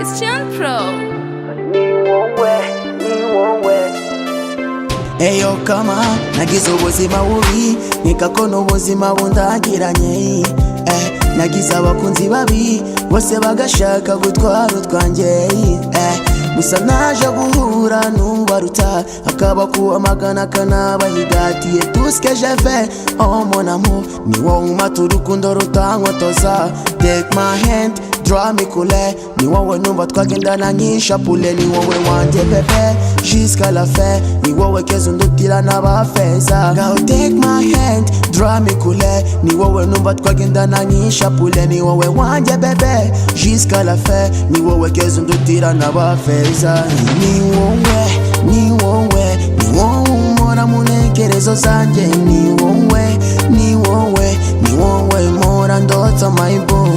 Christian Pro. Eyo kama nagize ubuzima bubi nikako n'ubuzima bundangiranye nagize abakunzi babi bose bagashaka gutwara utwanjye gusa naje guhura n'umbaruta akaba kuwamagana akanabahigatiye tout ce que j'ai fait oh mon amour ni wowe umata urukundo rutankotoza take my hand draw me kule ni wowe numva twagendana nk'ishapule ni wowe wanjye bebe jusqu'à la fin ni wowe keza undutira n'abafeza ngaho take my hand draw me kule ni wowe numva twagendana nk'ishapule ni wowe wanjye bebe jusqu'à la fin ni wowe keza undutira n'abafeza ni wowe umora mu ntekerezo zanjye ni wowe mora ndota my boo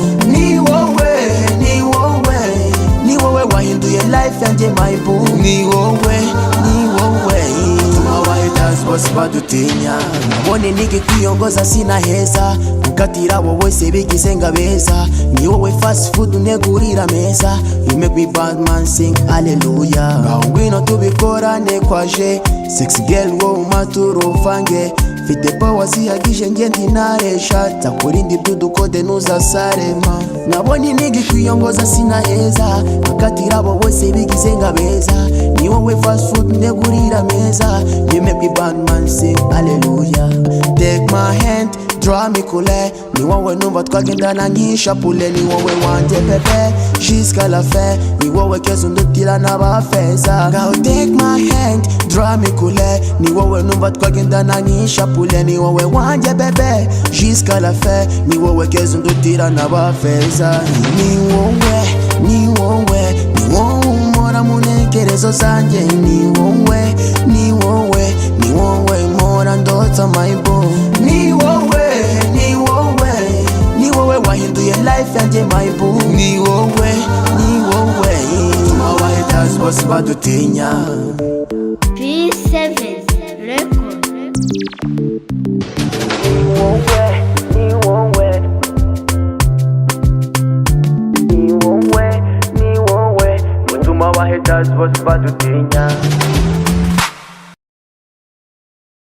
ni wowe wahinduye life yanjye my boo ni wowe tuma abahaters bose badutinya nabone ntigikwiyongoza sinaheza gukatira abo bose bigize ngabeza ni wowe fast food unegurira meza you make me bad man sing hallelujah ngaho ngwino tubikorane kwaje sexy girl wowe umaturo uvange mfite power zihagije nge ndinaresha takurinda ibyo dukode ntuzasarema nabonye ntigikwiyongoza sinaheza gukatira abo bose bigize ngabeza ni wowe fast food unegurira meza you make me bad man sing hallelujah take my hand draw me kule ni wowe numva twagendana nk'ishapule ni wowe wanjye bebe jusqu'à la fin ni wowe keza undutira n'abafeza ngaho take my hand draw me kule ni wowe numva twagendana nk'ishapule ni wowe wanjye bebe jusqu'à la fin ni wowe keza undutira n'abafeza ni wowe umora mu ntekerezo zanjye ni wowe mora ndota my boo ni wowe wahinduye life yanjye my boo ni wowe tuma abahaters bose badutinya